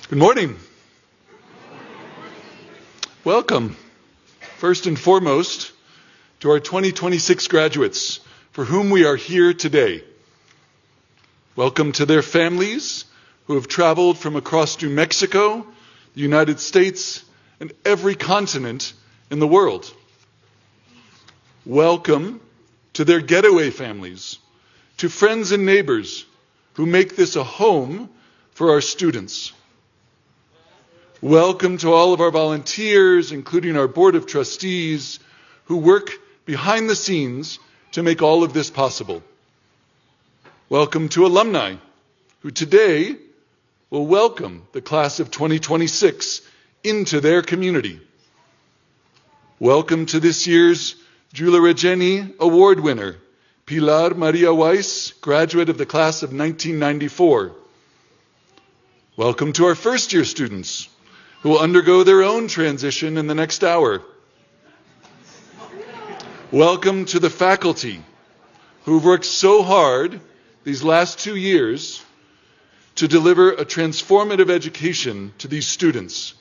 Good morning. Welcome, first and foremost, to our 2026 graduates for whom we are here today. Welcome to their families who have traveled from across New Mexico, the United States, and every continent in the world. Welcome to their getaway families, to friends and neighbors who make this a home for our students. Welcome to all of our volunteers, including our Board of Trustees, who work behind the scenes to make all of this possible. Welcome to alumni, who today will welcome the class of 2026 into their community. Welcome to this year's Giulia Regeni Award winner, Pilar Maria Weiss, graduate of the class of 1994. Welcome to our first-year students, who will undergo their own transition in the next hour. Welcome to the faculty who've worked so hard these last 2 years to deliver a transformative education to these students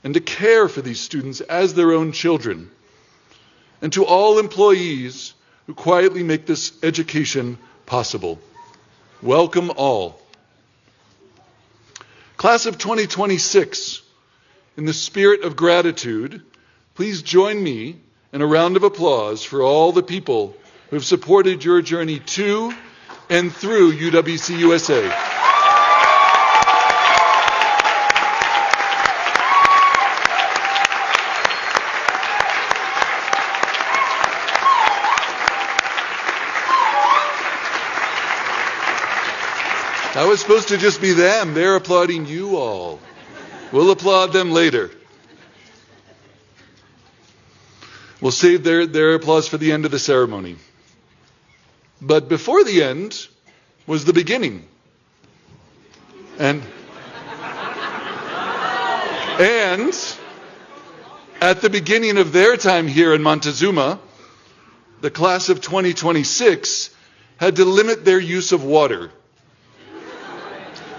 and to care for these students as their own children. And to all employees who quietly make this education possible. Welcome all. Class of 2026, in the spirit of gratitude, please join me in a round of applause for all the people who have supported your journey to and through UWC-USA. That was supposed to just be them. They're applauding you all. We'll applaud them later. We'll save their applause for the end of the ceremony. But before the end was the beginning. And at the beginning of their time here in Montezuma, the class of 2026 had to limit their use of water.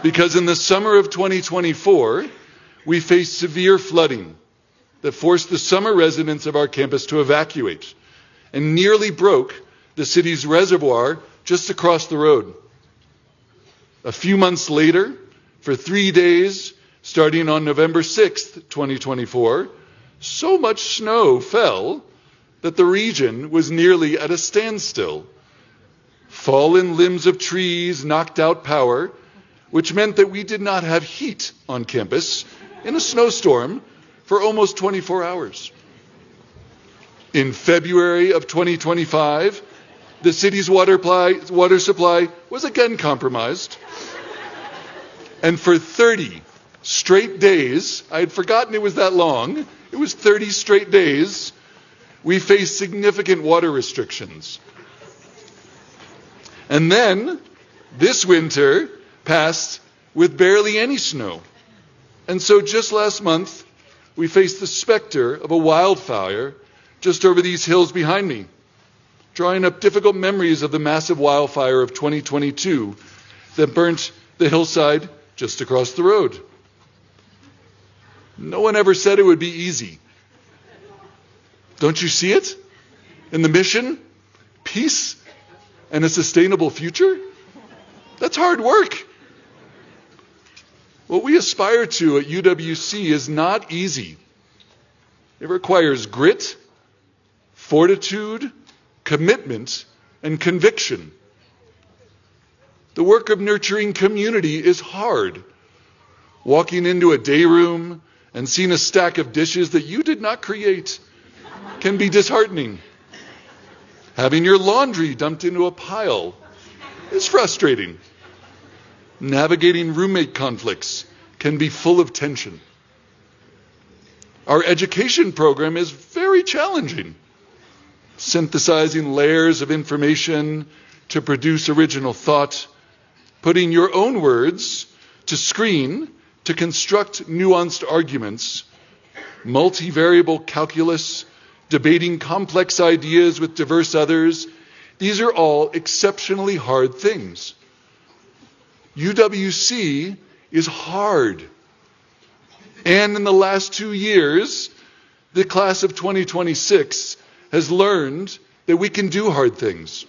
Because in the summer of 2024, we faced severe flooding that forced the summer residents of our campus to evacuate and nearly broke the city's reservoir just across the road. A few months later, for 3 days, starting on November 6th, 2024, so much snow fell that the region was nearly at a standstill. Fallen limbs of trees knocked out power, which meant that we did not have heat on campus in a snowstorm for almost 24 hours. In February of 2025, the city's water supply was again compromised. And for 30 straight days, I had forgotten it was that long, it was 30 straight days, we faced significant water restrictions. And then, this winter passed with barely any snow. And so just last month, we faced the specter of a wildfire just over these hills behind me, drawing up difficult memories of the massive wildfire of 2022 that burnt the hillside just across the road. No one ever said it would be easy. Don't you see it? In the mission, peace and a sustainable future? That's hard work. What we aspire to at UWC is not easy. It requires grit, fortitude, commitment, and conviction. The work of nurturing community is hard. Walking into a day room and seeing a stack of dishes that you did not create can be disheartening. Having your laundry dumped into a pile is frustrating. Navigating roommate conflicts can be full of tension. Our education program is very challenging, synthesizing layers of information to produce original thought, putting your own words to screen to construct nuanced arguments, multivariable calculus, debating complex ideas with diverse others. These are all exceptionally hard things. UWC is hard. And in the last 2 years, the class of 2026 has learned that we can do hard things.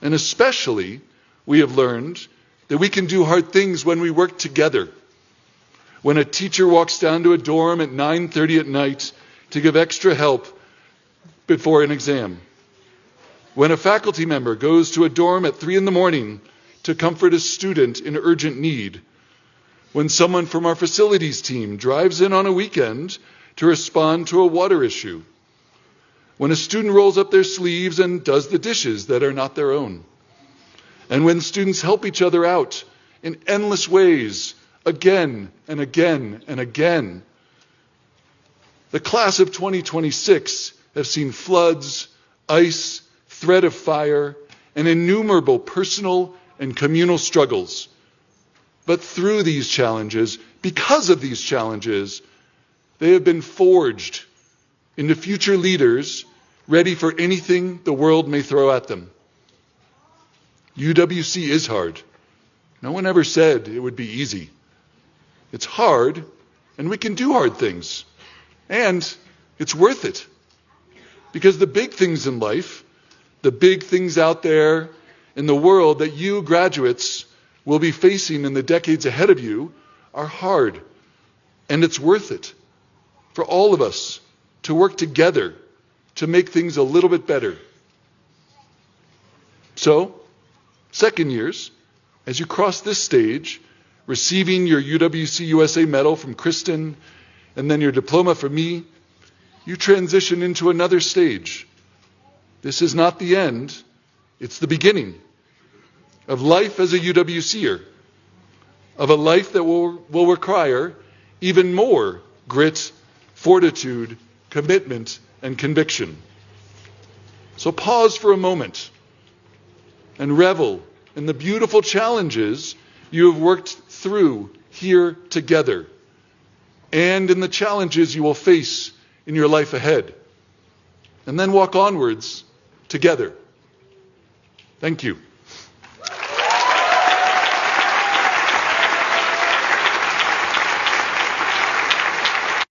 And especially, we have learned that we can do hard things when we work together. When a teacher walks down to a dorm at 9:30 at night to give extra help before an exam. When a faculty member goes to a dorm at 3 a.m. to comfort a student in urgent need. When someone from our facilities team drives in on a weekend to respond to a water issue. When a student rolls up their sleeves and does the dishes that are not their own. And when students help each other out in endless ways, again and again and again. The class of 2026 have seen floods, ice, threat of fire, and innumerable personal and communal struggles. But through these challenges, because of these challenges, they have been forged into future leaders ready for anything the world may throw at them. UWC is hard. No one ever said it would be easy. It's hard, and we can do hard things. And it's worth it. Because the big things in life, the big things out there in the world that you graduates will be facing in the decades ahead of you are hard. And it's worth it for all of us to work together to make things a little bit better. So, second years, as you cross this stage, receiving your UWC-USA medal from Kristen, and then your diploma from me, you transition into another stage. This is not the end, it's the beginning of life as a UWCer, of a life that will require even more grit, fortitude, commitment, and conviction. So pause for a moment and revel in the beautiful challenges you have worked through here together, and in the challenges you will face in your life ahead. And then walk onwards together. Thank you.